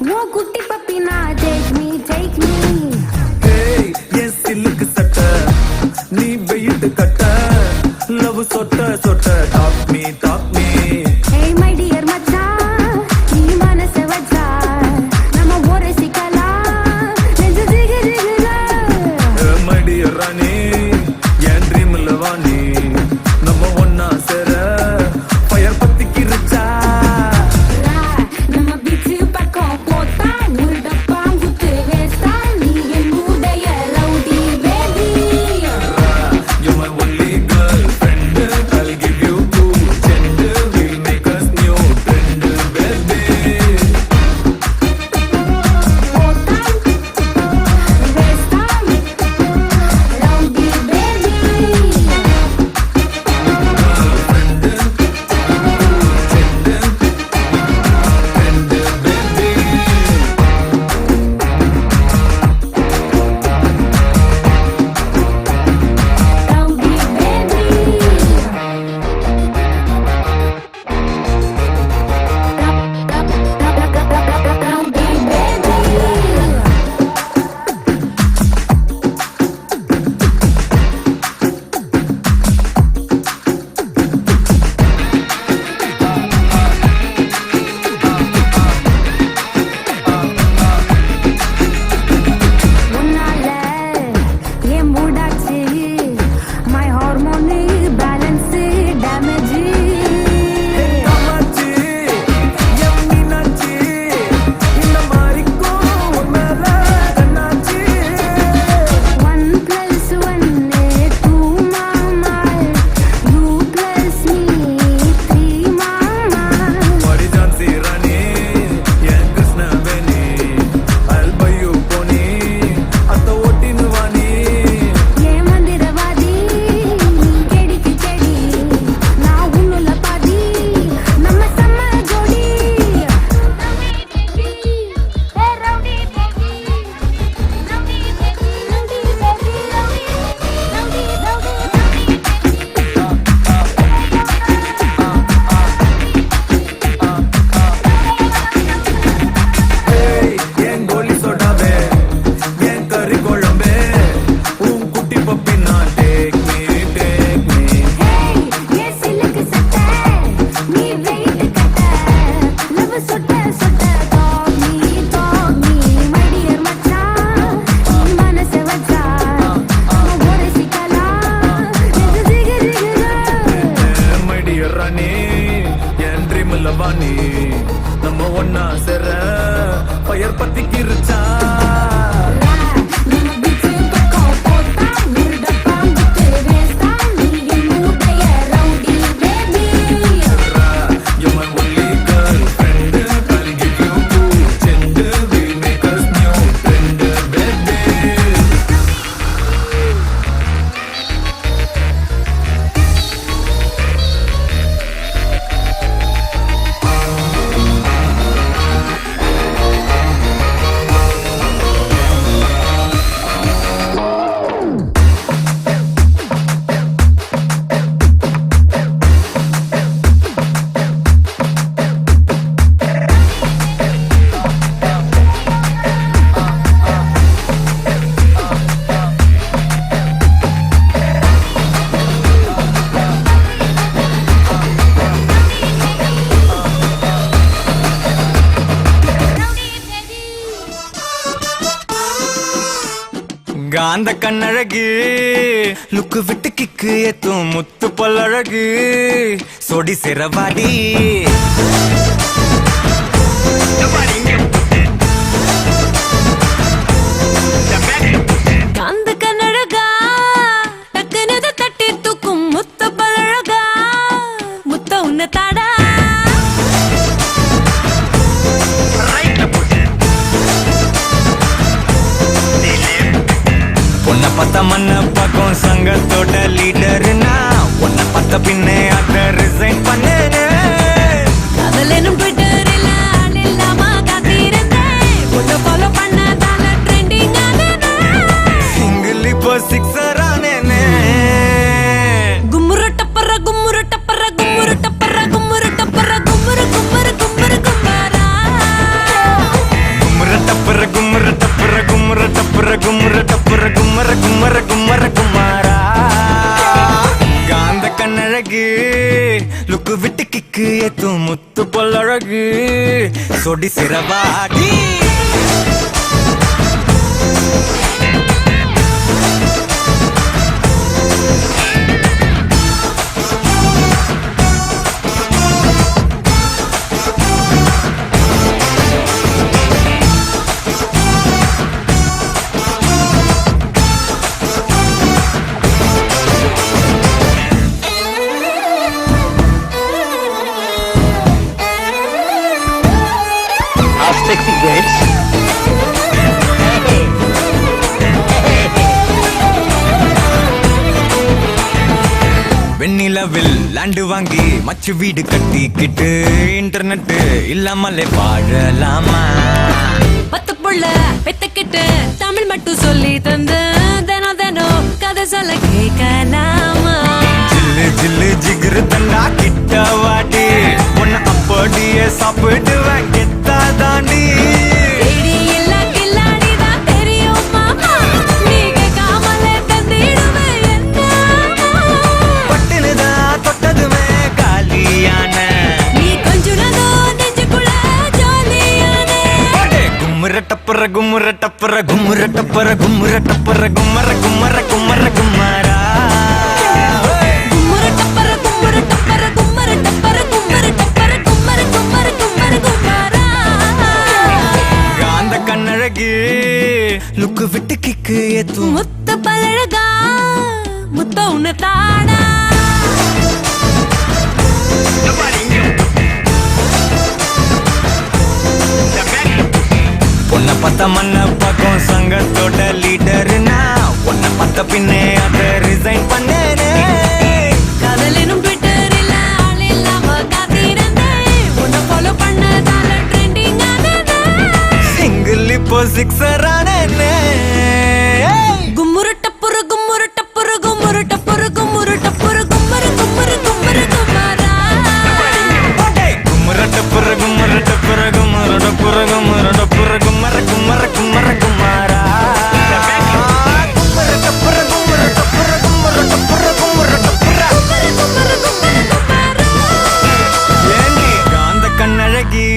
No குட்டி பப்பினா take me hey yes silk சட்ட நீ வெயிட் கட்ட love சொட்ட சொட்ட talk me hey my dear மச்சான் நீ மனச வச்சா நம்ம ஒரு சிக்கலாம் நெஞ்சு ஜிகு ஜிகுதா my dear ராணி என் ட்ரீம்ல வாணி நம்ம ஒண்ணா சேர ஃபயர் பத்தி கிரிச்சா நம்ம பீச் பக்கம் போட்டா முருட பாங்குத்து வேஸ்டா நீ என் மூடைய rowdy baby you're my only girlfriend I'll give you two gender we'll make us new trend baby போட்டா வேஸ்டா ரவுடி பேபி rowdy baby உன்னால ஏன் மூடாச்சு my hormone balance damage Kamakshi என் மீனாட்சி இந்த மாதிரிக்கும் உன்னால கண்ணாச்சி 1 plus 1 2 mama you plus me 3 mama மடி ஜான்சி ராணி என் Krishnaveni I'll buy you pony அத்த ஓட்டின்னு வாணி ஏ மந்திரவாதி கெடிக்கு செடி நான் உன்னுல பாதி நம்ம சம்ம ஜோடி rowdy baby rowdy baby hey என் கோலி சோடாவே என் கறி குழம்பே உன் குட்டி பப்பி நான் take me hey ये सिल्क सट्टा நீ வெயிட் கட்ட லவ் சொட்ட சொட்ட dog me my dear மச்சான் நீ மனச வச்சா நம்ம ஒரு சிக்கலாம் நெஞ்சு ஜிகு ஜிகுதா my dear ராணி என் ட்ரீம்ல வாணி நம்ம ஒண்ணா சேர ஃபயர் பத்தி கிரிச்சா நம்ம பீச் பக்கம் போட்டா முருட பாங்குத்து வேஸ்டா நீ என் மூடைய rowdy baby you're my only girlfriend I'll give you two gender we'll make us new trend baby காந்த கண்ணழகு லுக்கு விட்டு கிக்கு ஏத்தும் முத்து பல்லழகு சொடி சிறவாடி காந்த கண்ணழகா டக்குனு தட்டி தூக்கும் முத்த பழகா முத்த உன்ன தாடா உன்னை பார்த்த மண்ண பக்கம் சங்கத்தோட லீடர்னா உன்னை பார்த்த பின்னே அத ரிசைன் பண்ணேன் காதலனும் ட்விட்டரில் ஆள் இல்லாம காத்திருந்தேன் உன்னை ஃபாலோ பண்ணதால ட்ரெண்டிங் ஆனேன் சிங்கிள் இப்போ சிக்ஸர் ஆனேனே கும்முரு டப்பர கும்முரு டப்பர கும்முரு டப்பர கும்முரு டப்பர கும்முரு கும்முரு கும்முரு கும்மாரா முத்து முத்து பொல்லழகு சொடி சிறவாடி sexy girls. வெண்ணிலவில் லேண்டு வாங்கி மச்சு வீடு கட்டிக்கிட்டு இன்டர்நெட் இல்லாமலே வாழலாமா பத்து புள்ள பெத்துக்கிட்டு தமிழ் மட்டும் சொல்லி தந்து தினம் தினம் கதை சொல்ல கேட்கலாமா ஜில்லு ஜில்லு ஜிகிரு தண்டா கிட்ட வாடி உன்னை அப்படியே சாப்பிடுவேன் கெத்தா தாண்டி டப்பர கும்முர டப்பர கும்முர டப்பர கும்முர டப்பர கும்மர கும்மர கும்மர கும்மரா கும்மர டப்பர கும்மர டப்பர கும்மர டப்பர கும்மர டப்பர கும்மர கும்மர கும்மர கும்மரா காந்த கண்ணழகு லுக்கு விட்டு கிக்கு ஏத்து முத்த பழகா முத்த உன்னை தாடா உன்னை பார்த்த மண்ண பக்கம் சங்கத்தோட லீடர்னா உன்னை பார்த்த பின்னே அதை ரிசைன் பண்ணேனே காதலினும் ட்விட்டரில் ஆள் இல்லாம காத்திருந்தேன் உன்னை ஃபாலோ பண்ணதால ட்ரெண்டிங் ஆனதே சிங்கிள் இப்போ சிக்ஸர் ஆனேனே கும்முரு டப்புரு கும்முரு டப்புரு கும்முரு டப்புரு கும்முரு டப்புரு கும்மரு கும்மரு கும்மரு கும்மரா கும்மர டப்புர கும்மர டப்புர கும்மர டப்புர கும்மர டப்புர கும்மர கும்மர கும்மர கும்மரா கும்மர டப்புர கும்மர டப்புர கும்மர டப்புர கும்மர டப்புர கும்மரு கும்மரு கும்மரா ஏண்டி காந்த கண்ணழகி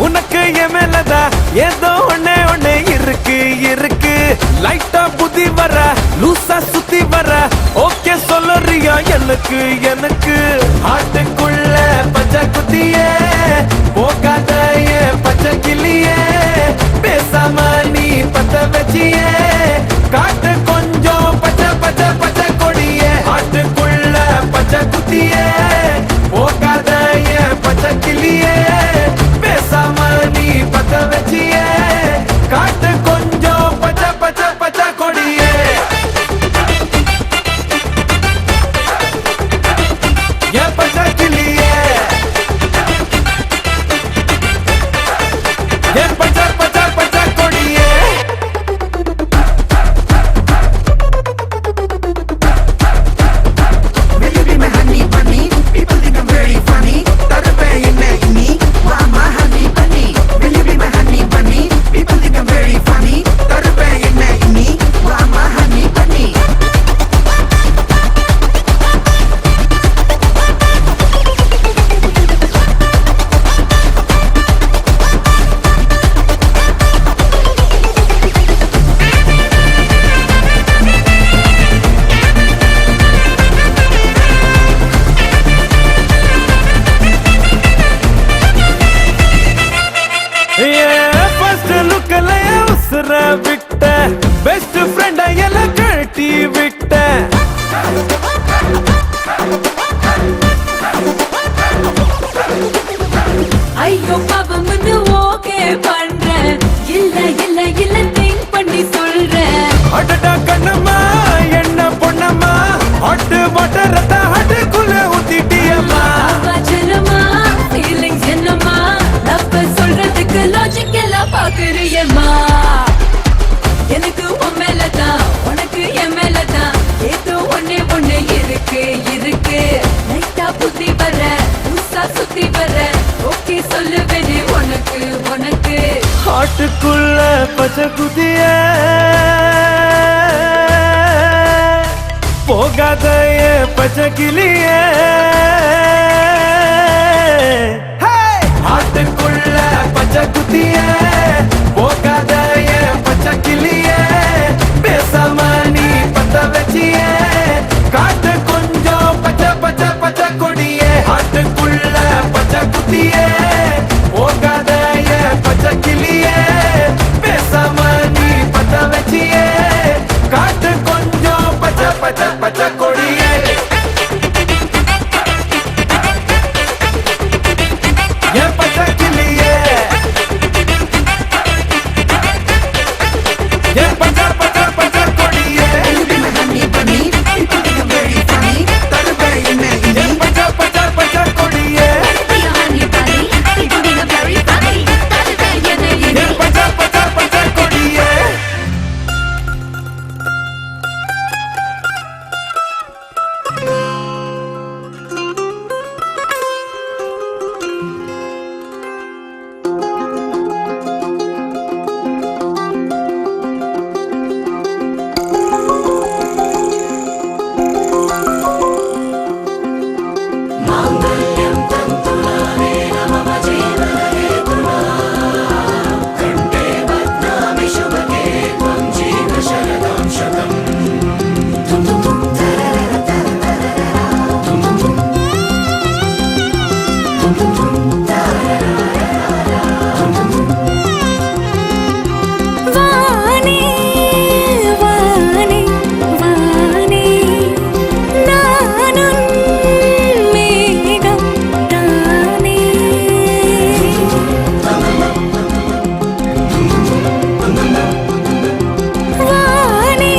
உனக்கு என் மேலதா ஏதோ ஒண்ணே ஒண்ணே இருக்கு இருக்கு லைட்டா புத்தி வர லூசா சுத்தி வர ஓகே சொல்லுறியா எனக்கு எனக்கு ஆட்டுக்குள்ள பச்சை குத்தியே போகாத ஏன் பச்சை கிளியே பேசாம நீ பத்த வச்சியே காட்டு கொஞ்சம் பச்சை பச்சை பச்சை கொடியே ஆட்டுக்குள்ள பச்சை குத்தியே போகாத ஏன் பச்சை கிளியே பேசாம நீ பத்த வச்சியே காட்டு கொஞ்சம் பச்சை பச்சை பச்சை கொடியே ஏன் பச்சை கிளியே ஏன் பச்சை பச்சை பச்சை கொடியே Will you be my honey bunny? People think I'm very funny. Tarpe inne inni, wa ma honey bunny. Will you be my honey bunny? People think I'm very funny. Tarpe inne inni, wa ma honey bunny. First லுக்ல உசுர விட்ட best friend எல்லாம் கழட்டி விட்ட ஐயோ பாவம்னு okay பண்றேன் இல்ல இல்ல இல்ல திங்க் பண்ணி சொல்றேன் அடடா கண்ணம்மா என்ன பொண்ணம்மா ஹாட் வாட்டர் ரத்த ஹாட்டுக்குள்ள ஊத்திட்டியம்மா வச்சனமா ஃபீலிங்ஸ் என்னமா லவ் ஆட்டுக்குள்ள பச்சை குதிய போகாத பச்சை கிளிய ஆட்டுக்குள்ள பச்சை குதிய போகாத பச்சை கிளிய பேசாம நீ பத்த வச்சிய காட்டு கொஞ்சம் பச்சை பச்சை பச்சை கொடிய ஆட்டுக்குள்ள பச்சை குதிய போகாத பச்சை கிளிய பேசாம நீ பத்த வச்சிய காட்டு கொஞ்சம் பச்சை பச்சை பச்சை கொடிய பச்சை கிளிய பச்சை பச்சை பச்சை கொடிய honey bunny, people think I'm very funny. தருவேன் என்ன இனி பச்சை பச்சை பச்சை கொடிய Be a honey bunny, people think I'm very funny. தருவேன் என்ன இனி? பச்சை பச்சை பச்சை கொடிய வானே வானே வானே நானும் மேகம் தானே வானே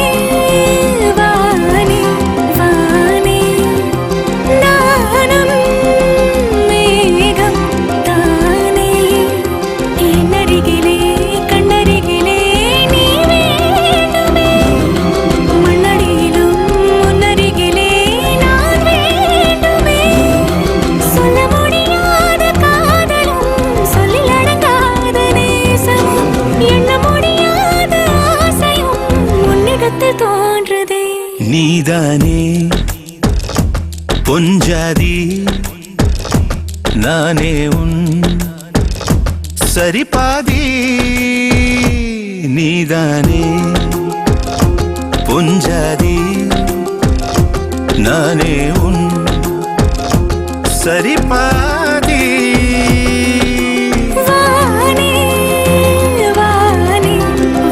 வானே வானே நானும் மேகம் தானே என்னருகிலே கண்ணருகிலே நீ வேண்டுமே மண்ணடியிலும் முன்னருகிலே நான் வேண்டுமே சொல்ல முடியாத காதலும் சொல்லில் அடங்காத நேசமும் எண்ண முடியாத ஆசையும் உன்னிடத்தில் தோன்றுதே நீதானே பொஞ்சாதி நானே உன் சரிபாதி நீதானே பொஞ்சாதி நானே உன் சரிபாதி வானே வானே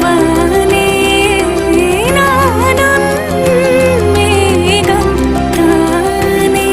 வானே நானும் மேகம் தானே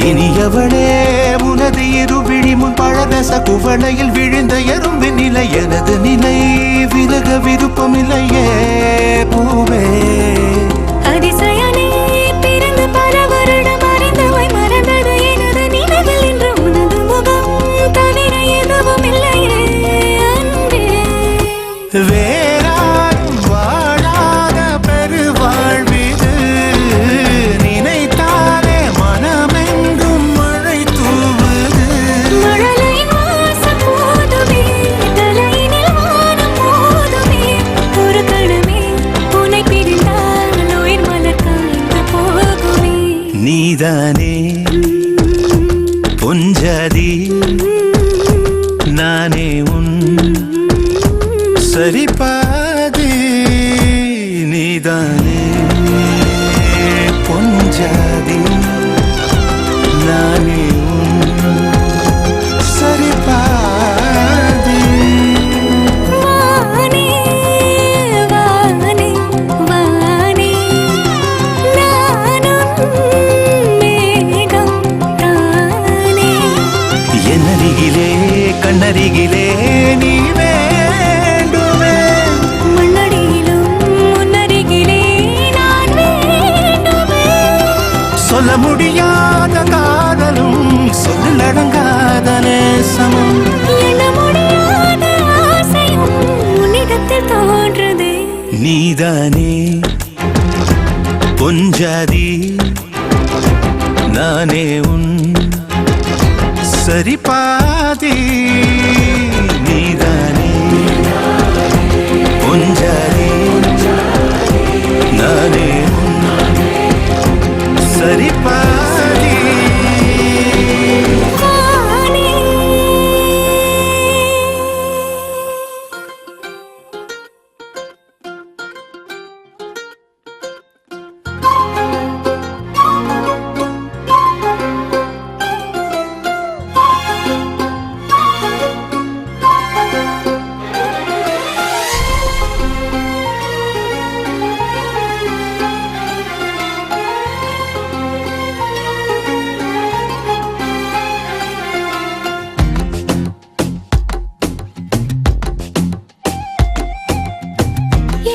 இனியவளே உனது இருவிழி முன் பழரச குவளையில் விழுந்த எறும்பின் நிலை எனது நிலை விலக விருப்பமில்லையே பூவே அதிசயனே பிறந்து பல வருடம் அறிந்தவை மறந்தது எனது நினைவில் இன்று உனது முகம் தவிர எதுவும் இல்லையே அன்பே வேறாரும் வாழாத பெருவாழ்விது நினைத்தாலே மனமெங்கும் மழை தூவுது மழலையின் வாசம் போதுமே தலையினில் வானம் போதுமே ஒரு கணமே உன்னை பிரிந்தால் உயிர் மலர் காய்ந்து போகுமே நீதானே பொஞ்சாதி நானே உன் சரிபாதி நீதானே பொஞ்சாதி நானே உன் சரிபாதி வானே வானே வானே நானும் மேகம் தானே என்னருகிலே கண்ணருகிலே நீ வேண்டுமே மண்ணடியிலும் நீதானே பொஞ்சாதி நானே உன் சரிபாதி நீதானே பொஞ்சாதி நானே உன் சரிபாதி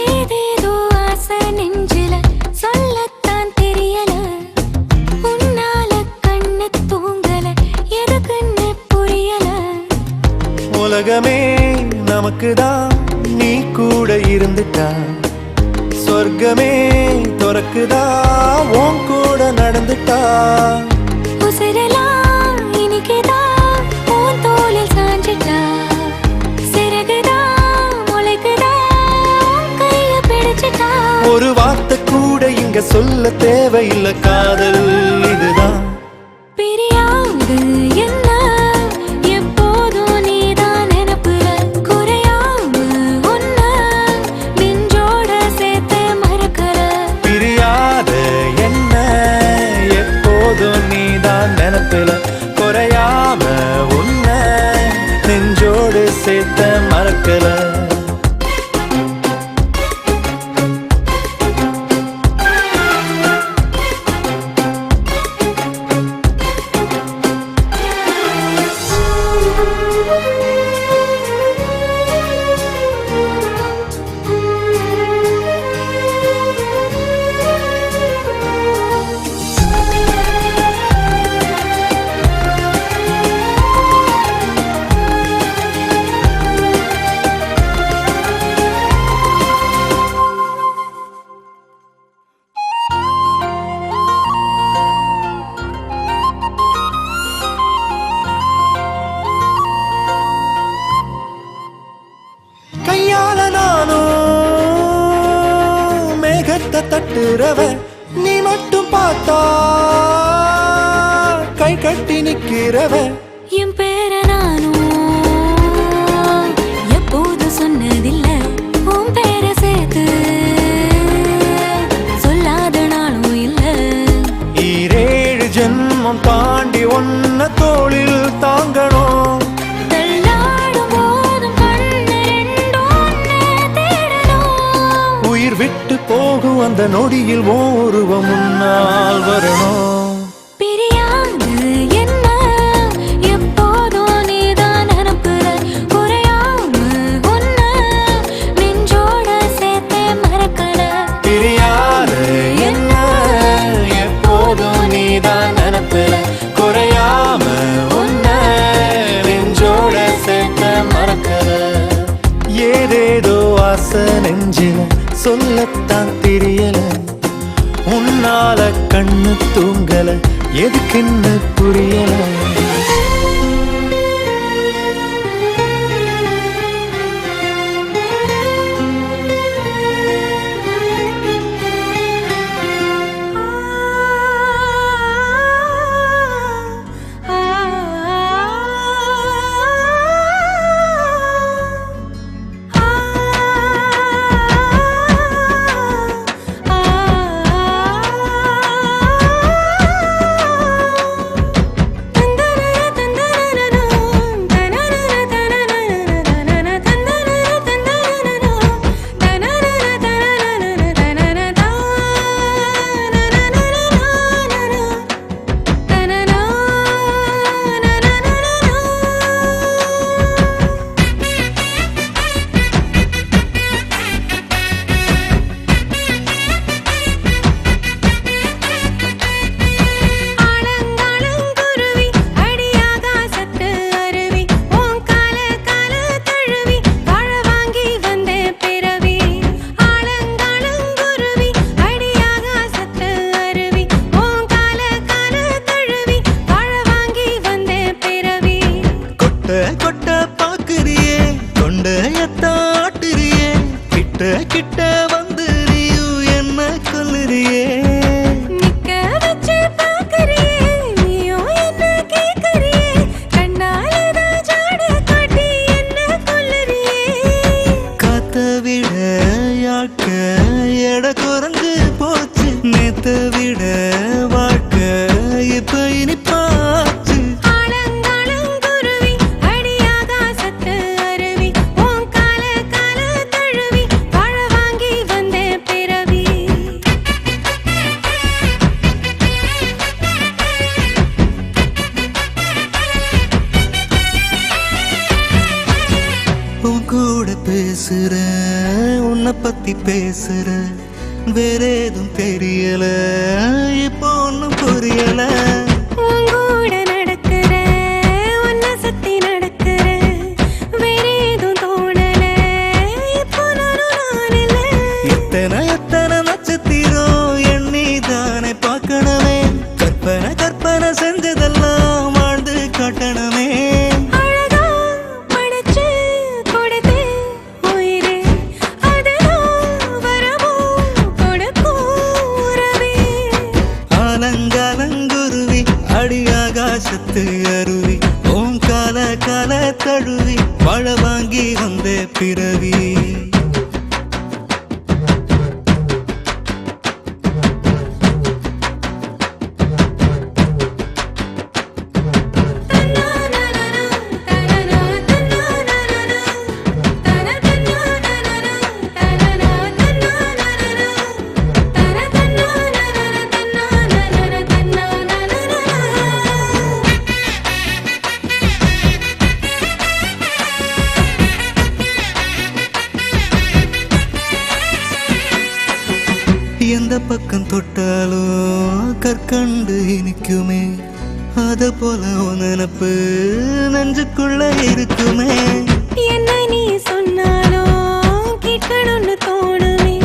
ஏதேதோ ஆசை நெஞ்சில சொல்லத்தான் தெரியல உன்னால கண்ணு தூங்கல எதுக்குன்னு புரியல உலகமே நமக்குதான் நீ கூட இருந்துட்டா சொர்க்கமே துறக்குதா உன் கூட நடந்துட்டா உசிரெல்லாம் இனிக்குதான் உன் தோளில் சாஞ்சிட்டா சிறகுதான் முளைக்குதா கைய பிடிச்சிட்டா ஒரு வார்த்தை கூட இங்க சொல்ல தேவையில்லை காதல் இதுதான் பிரியாது என்ன எப்போதும் நீதான் நினப்புல குறையாம உன்ன நெஞ்சோட சேர்த்து மறக்கல பிரியாத என்ன எப்போதும் நீதான் நினைப்பில குறையாம உன்னை நெஞ்சோடு சேர்த்த மறக்கல கையால நானும் மேகத்தை தட்டுறவ நீ மட்டும் பார்த்தா கை கட்டி நிக்கிறவ என் பேர நானும் எப்போது சொன்னதில்ல உன் பேர சேர்த்து சொல்லாத நாளும் இல்ல ஈரேழு ஜென்மம் தாண்டி ஒன்ன தோளில் தாங்கணும் தள்ளாடும் போதும் கண்ணு ரெண்டும் உன்னை தேடணும் உயிர் விட்டு போகும் அந்த நொடியில் ஓ உருவம் முன்னால் வரணும் பிரியாது என்ன எப்போதும் நீதான் நினப்புல குறையாம உன்ன நெஞ்சோட சேர்த்து மறக்கல பிரியாத என்ன எப்போதும் நீதான் நினைப்பில குறையாம உன்னை நெஞ்சோட சேர்த்த மறக்கல ஏதேதோ ஆசை நெஞ்சில சொல்லத்தான் தெரியல உன்னால கண்ணு தூங்கல எதுக்குன்னு புரியல தந்தன கிட்ட கிட்ட வந்து நீயும் என்ன கொல்லுறியே நிக்க வச்சு பார்க்கறியே நீயும் என்ன கேட்கறியே கண்ணாலதான் ஜாட காட்டி என்ன கொல்லுறியே காத்த விட யாக்க எட குறைஞ்சு போச்சு நேத்த விட வாழ்க்கை இப்ப இனிப்பாச்சு ஆலங்காலங்குருவி அடியாகாசத்து அருவி உன் கால கால தழுவி வாழ வாங்கி வந்தேன் பிறவி உன் கூட பேசுற உன்னை பத்தி பேசுற வேற ஏதும் தெரியல இப்போ ஒன்னும் புரியல உன் கூட நடக்கிற உன்னை சுத்தி நடக்கிற வேற ஏதும் தோணல இப்போ நான் இல்ல எத்தனை எத்தனை நட்சத்திரம் எண்ணி தானே பார்க்கணுமே கற்பனை கற்பனை செஞ்சதெல்லாம் வாழ்ந்து காட்டணுமே அழகா படைச்சு கொடுத்து உயிரே அதுதான் வரமோ கொடுக்கும் உறவே ஆலங்காலங்குருவி அடியாகாசத்து அருவி ஓம் கால கால தழுவி வாழ வாங்கி வந்த பிறவி எந்த பக்கம் தொட்டாலும் கற்கண்டு இனிக்குமே அத போல உன் நினப்பு நெஞ்சுக்குள்ள இருக்குமே என்ன நீ சொன்னாலும் கேட்கணும்னு தோணுமே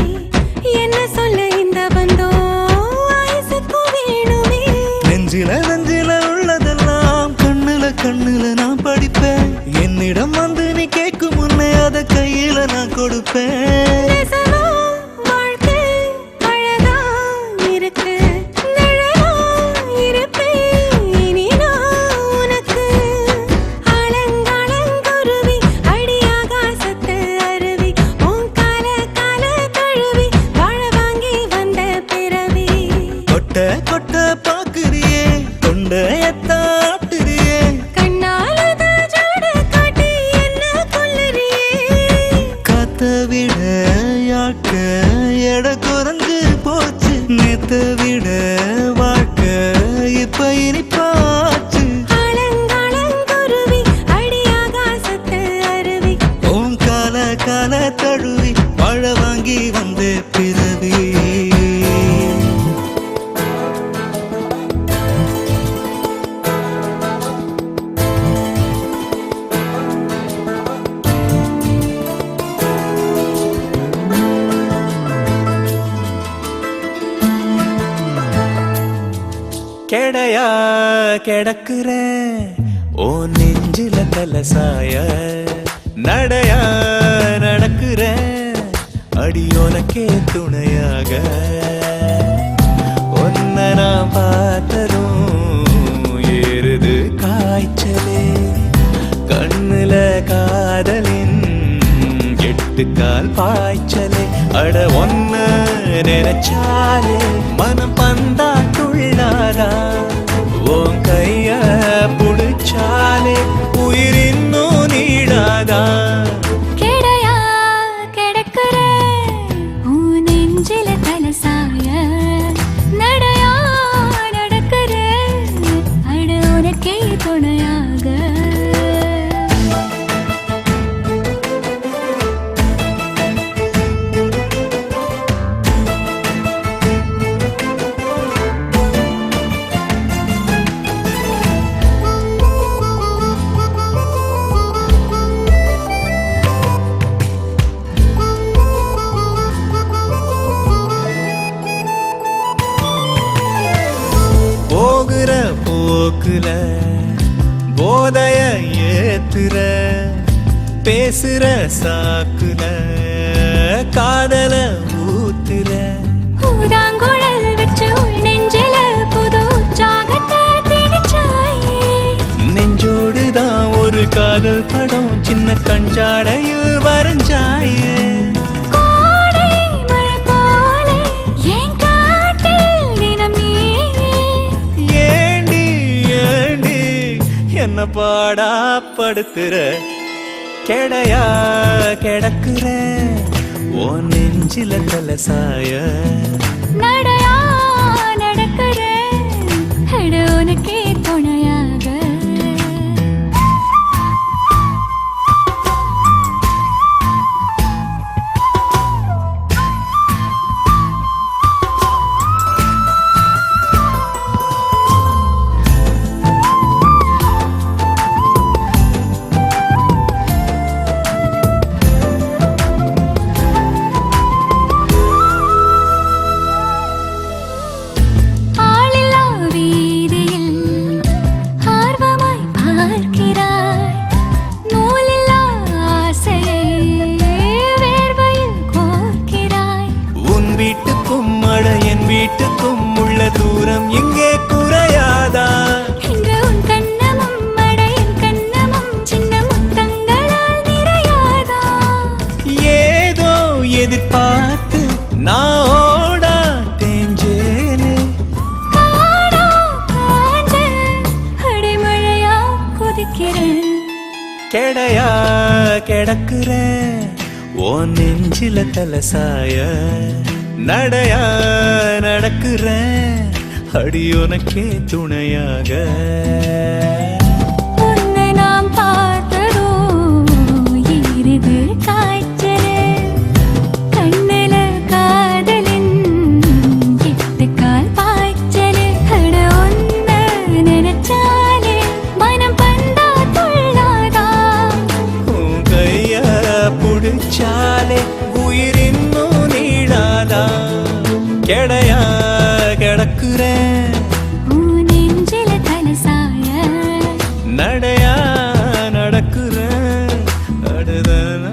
என்ன சொல்ல இந்த பந்தம் ஆயுசுக்கும் வேணுமே நெஞ்சில நெஞ்சில உள்ளதெல்லாம் கண்ணுல கண்ணுல நான் படிப்பேன் என்னிடம் வந்து நீ கேட்கும் முன்னே அத கையில நான் கொடுப்பேன் நேசமா வாழ்க்கை அழகா இருக்கு நிழலா இருப்பேன் இனி நான் உனக்கு ஆலங்காலங்குருவி அடியாகாசத்து அருவி உன் கால கால தழுவி வாழ வாங்கி வந்த பிறவி கொட்ட கொட்ட பாக்குறியே தொண்டையத்தாட்டுறியே கண்ணாலதான் ஜாட காட்டி என்ன கொல்லுறியே காத்த விட யாக்க எட குறைஞ்சு போச்சு நேத்த விட வாழ்க்கை இப்ப இனிப்பாச்சு ஆலங்காலங்குருவி அடியாகாசத்து அருவி ஓம் கால கால தழுவி வாழ வாங்கி வந்த பிறவி கெடையா கிடக்குற ஓ நெஞ்சில தலசாய நடையா நடக்குற அடியோனக்கே துணையாக ஒன்ன நான் பார்த்ததும் ஏறுது காய்ச்சலே கண்ணுல காதலின் எட்டு கால் பாய்ச்சலே அட ஒன்ன நினைச்சாலே மனம் பந்தாட்டுள்ளாரா உன் கைய புடிச்சாலே உயிர் இன்னும் நீடாதா கெடையா கிடக்குற உன் நெஞ்சில தலசாய நடையா நடக்கிற அட உனக்கே துணையாக போகிற போக்குல போதைய ஏத்துற பேசுற சாக்குல காதல் படம் சின்ன கஞ்சாடையில் வரைஞ்சாயே கோடை மழை போலே என் காட்டில் தினம் நீயே. ஏண்டி ஏண்டி என்ன பாடா படுத்துற கெடையா கிடக்குற ஓ நெஞ்சில கலசாய நடையா நடக்கிறேன் அட உனக்கே துணையாக. ஆளில்லா வீதியில் ஆர்வமாய் பார்க்கிறாய். நூலில்லா ஆசையை வேர்வையில் கோர்க்கிறாய். உன் வீட்டுக்கும் அட என் வீட்டுக்கும் உள்ள தூரம் எங்கே குறையாதா இன்று உன் கண்ணமும் அட என் கண்ணமும் சின்ன முத்தங்களால் நிறையாதா. ஏதோ எதிர்பார்த்து நான் ஓடா தேஞ்சேனே காடா காஞ்ச அடைமழையா கொதிக்கிறேன். கெடையா கிடக்குற ஓ நெஞ்சில தலசாய நடையா நடக்குற அடி உனக்கே துணையாக உன்னை நாம் பார்த்ததோ ஈரிது காய்ச்சலே. கண்ணில காதலின் எட்டுக்கால் பாய்ச்சலே. அட உன்னை நினைச்சாலே மனம் பந்தா துள்ளாதா. உன் கைய புடிச்சாலே உயிர் இன்னும் நீடாதா கெடையா கிடக்குற உன் நெஞ்சில தலசாய நடையா நடக்குற அடுதன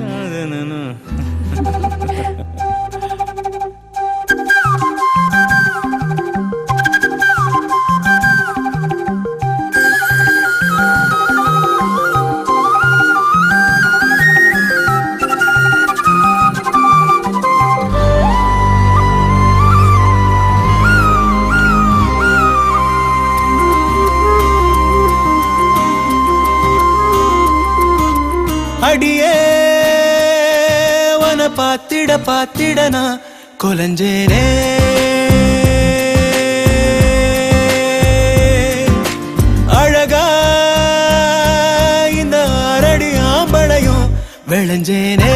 அடியே வன பாத்திட பாத்திட நான் கொலஞ்சேனே அழகா இந்த அரடி ஆம்பளையும் விளைஞ்சேனே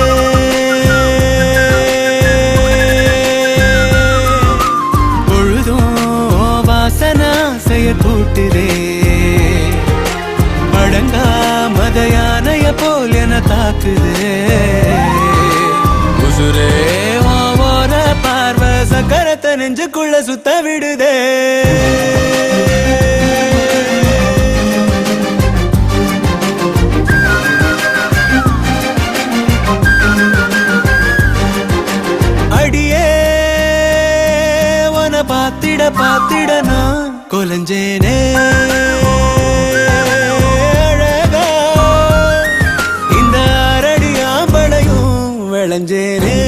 பொழுதும் வாசனா செய்ய கூட்டுதே அடங்கா மத யானைய போல் என தாக்குதே உசுரே ஓர பார்வை சக்கரத்தை நெஞ்சுக்குள்ள சுத்த விடுதே அடியே வன பாத்திட பாத்திட நான் கொலஞ்சேனே அழகா இந்த அரடி ஆம்பளையும் விளைஞ்சேனே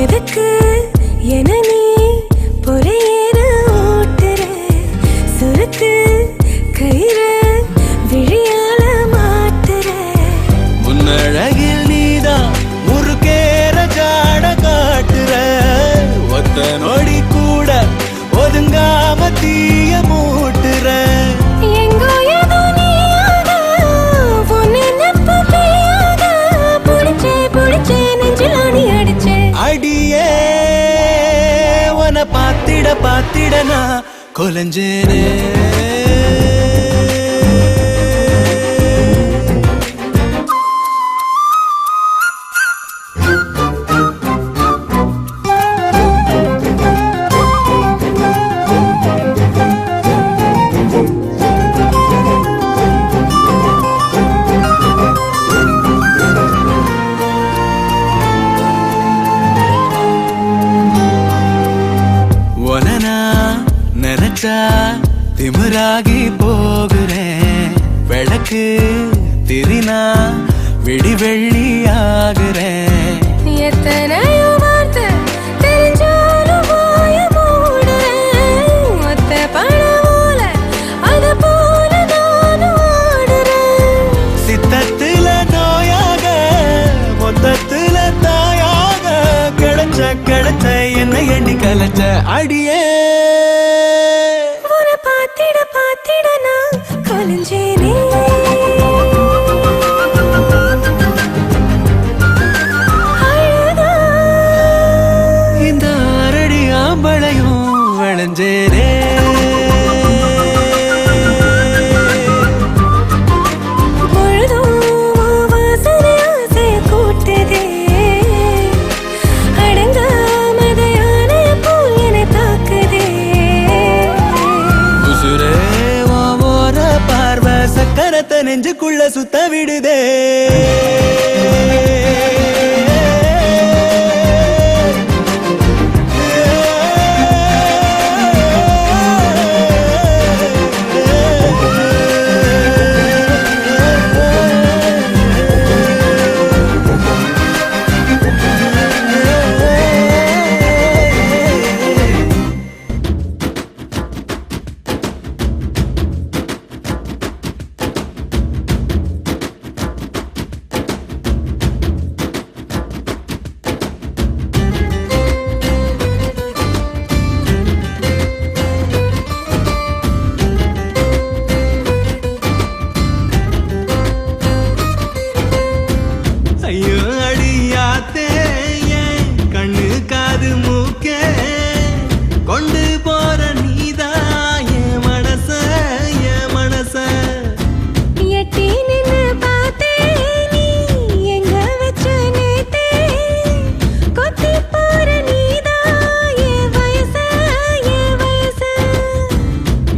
எதுக்கு என நீ பொறையேற ஓட்டுற சுருக்கு கயிறு விழியால மாட்டுற முன்னழகில் நீதான் முறுக்கேற ஜாட காட்டுற ஒத்த நொடி கூட ஒதுங்காம தீய மூட்டுற எங்கோ ஏதோ நீயாத உன் நினைப்பு பெய்யாத புடிச்சே புடிச்சே நெஞ்சில் ஆணி அடிச்சே அடியே வன பாத்திட பாத்திட நான் கொலஞ்சேனே திமிராகி போகிறேன் விளக்கு திரினா விடி வெள்ளி ஆகுறேன் எத்தனையோ வார்த்தை தெரிஞ்சாலும் வாய மூடுறேன் ஒத்த பணமூல அது போல நானும் ஆடுறேன் சித்தத்துல நோயாக மொத்தத்துல தாயாக கிடைச்ச கிடைச்ச என்ன எண்ணி கலைச்ச அடியே உன்னை பார்த்திட பார்த்திட நான் கலைஞ்சேனே இந்த அரடி ஆம்பளையும் விளைஞ்சேனே பொழுதும் வாசனை ஆசைய கூட்டுதே அடங்காமத யானை போல் என்னை தாக்குதே உசுரே ஓர பார்வை சக்கரத்தை நெஞ்சுக்குள்ள சுத்த விடுதே ஐயோ அடியாத்தே ஏன் கண்ணு காது மூக்கே கொண்டு போற நீதா என் மனச எட்டி நின்னு பார்த்தே நீ எங்க வச்ச நேத்தே கொத்தி போற நீதான் என் வயசு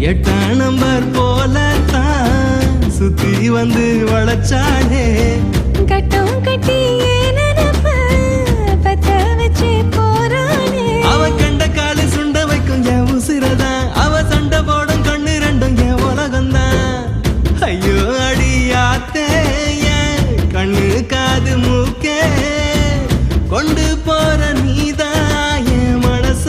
எட்டாம் நம்பர் போலத்தான் சுத்தி வந்து வளைச்சானே கட்டம் கட்டி ஏன் நினைப்ப பத்த வச்சு போறானே அவ கண்ட காலு சுண்ட வைக்கும் என் உசிரதான் அவ சண்டை போடும் கண்ணு ரெண்டும் என் உலகம்தான் ஐயோ அடியாத்தே ஏன் கண்ணு காது மூக்கே கொண்டு போற நீதா என் மனச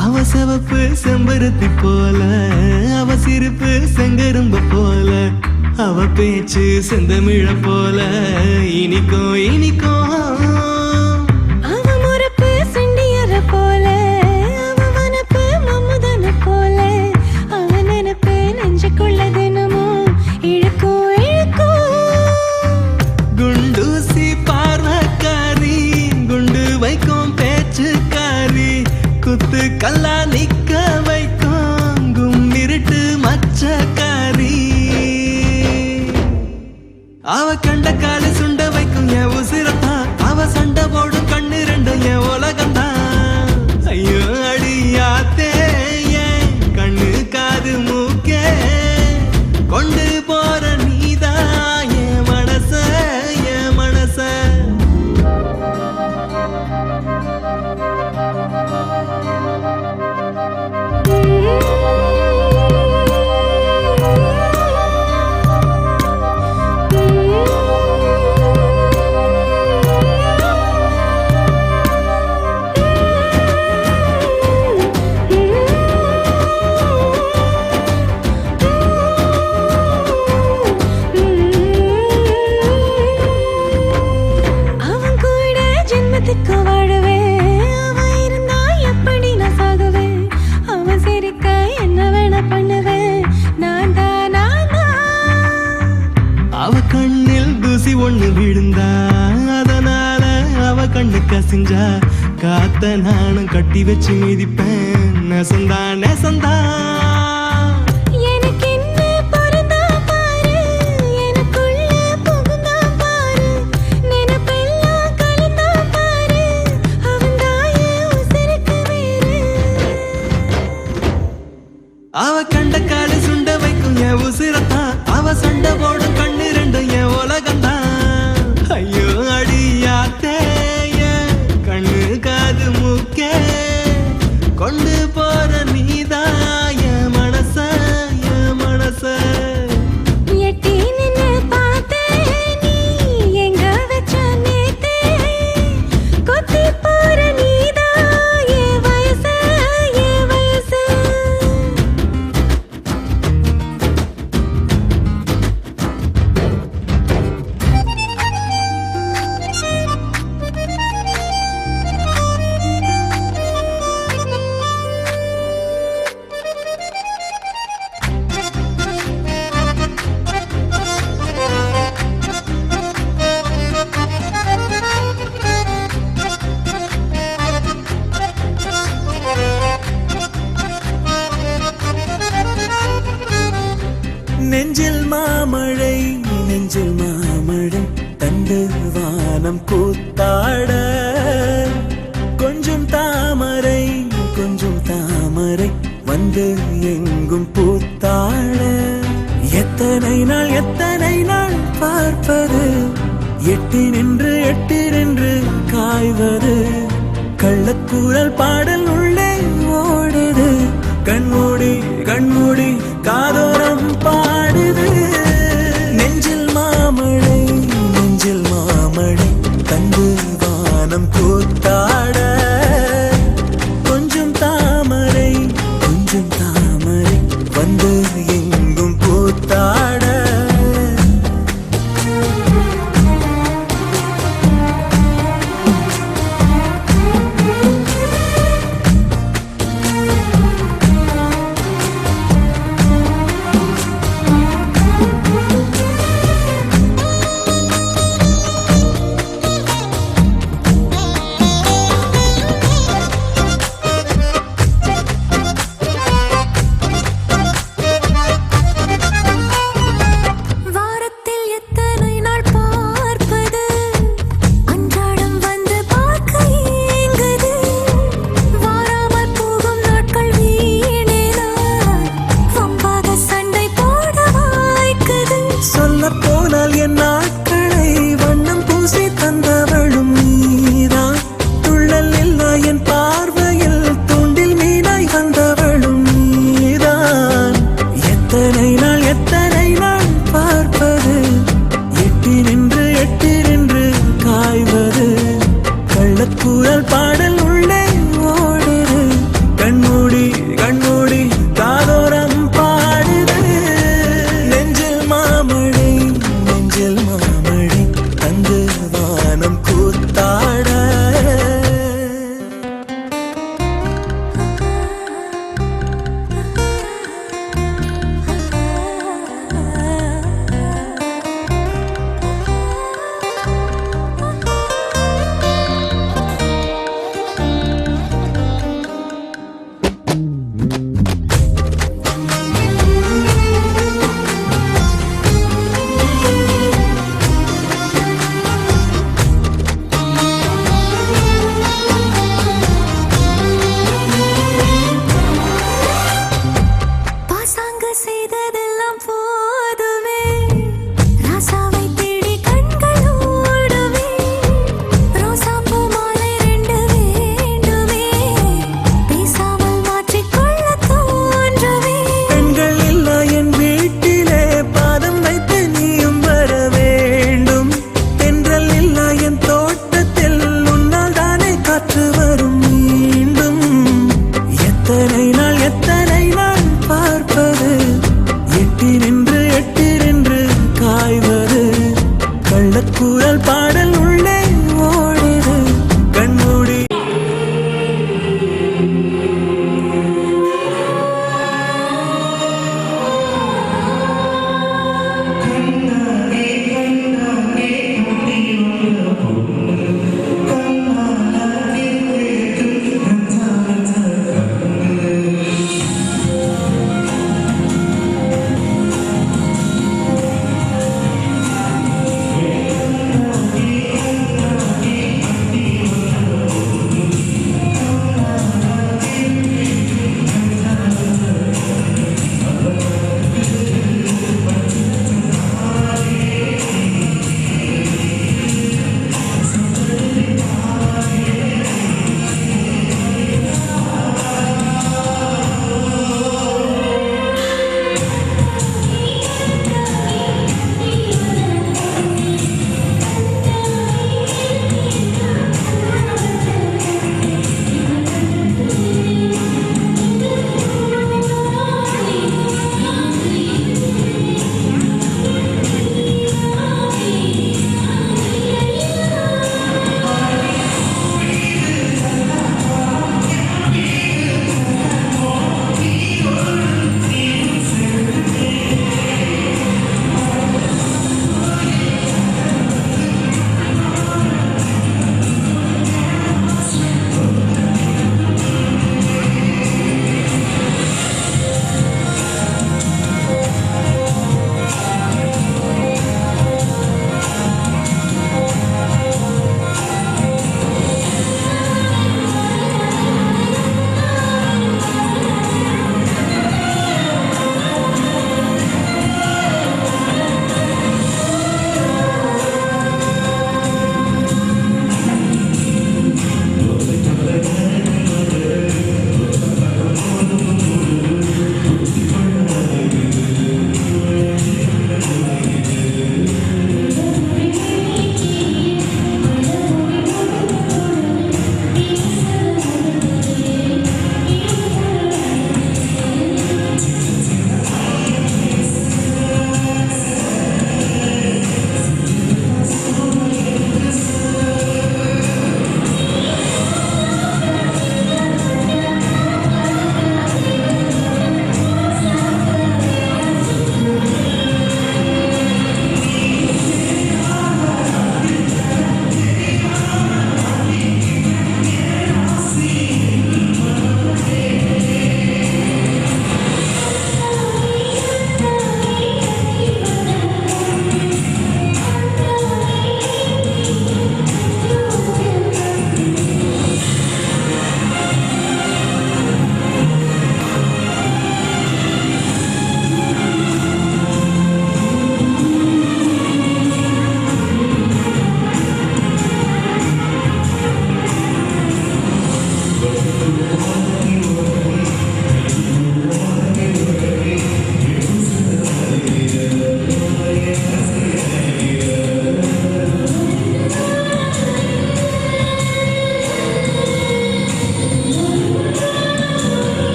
அவ சிவப்பு செம்பருத்தி போல அவ சிரிப்பு செங்கரும்ப போல அவ பேச்சு செந்தமிழ போல இனிக்கும் அவ முறப்பு சுண்டியற போல அவ வனப்பு மம்முதன போல அவ நினைப்பு நெஞ்சுக்குள்ள தினமும் இழுக்கும் குண்டூசி பார்வக்காரி குண்டு வைக்கும் பேச்சுக்காரி குத்து கல்லா நிக்க வைக்கும் கும்மிருட்டு மச்சக்காரி அவ கண்ட காலு சுண்ட வைக்கும் என் உசிரத்தான் அவ சண்டை போடும் கண்ணு ரெண்டும் என் உலகம்தான் ஐயோ அடியாத்தே ஏன் கண்ணு காது மூக்கே கொண்டு போற நீதா என் மனச அவன் கூட ஜென்மத்துக்கு வாழுவேன் அவன் இருந்தா எப்படி நான் சாகுவேன் அவன் சிரிக்க என்ன வேணா பண்ணுவேன் நான் தான் அவ கண்ணில் தூசி ஒண்ணு விழுந்தா அதனால அவ கண்ணு கசிஞ்சா காத்த நானும் கட்டி வச்சு மிதிப்பேன் நெசந்தா எனக்கு என்ன பொருந்தா பாரு எனக்குள்ள புகுந்து நெஞ்சில் மாமழை தந்து வானம் கூத்தாட கொஞ்சம் தாமரை வந்து எங்கும் பூத்தாட எத்தனை நாள் பார்ப்பது எட்டி நின்று காய்வது கள்ளக்கூறல் பாடல் உள்ளே ஓடுது கண்மூடி காதோரம் பாடுது நெஞ்சில் மாமழை தந்து வானம் கூத்தாட கொஞ்சம் தாமரை வந்து எங்கும் பூத்தாட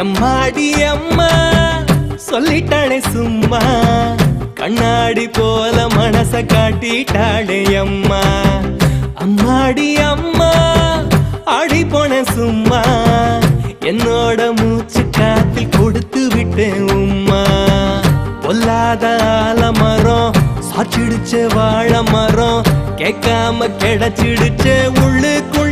எம்மாடி அம்மா சொல்லிட்டாளே சும்மா கண்ணாடி போல மனச காட்டிட்டாளே அம்மா அம்மாடி அம்மா ஆடி போன சும்மா என்னோட மூச்சு காத்தில் கொடுத்து விட்டேன் உம்மா பொல்லாத ஆலமரம் சாச்சிடுச்ச வாழை மரம் கேட்காம கிடைச்சிடுச்ச உள்ளுக்குள்ள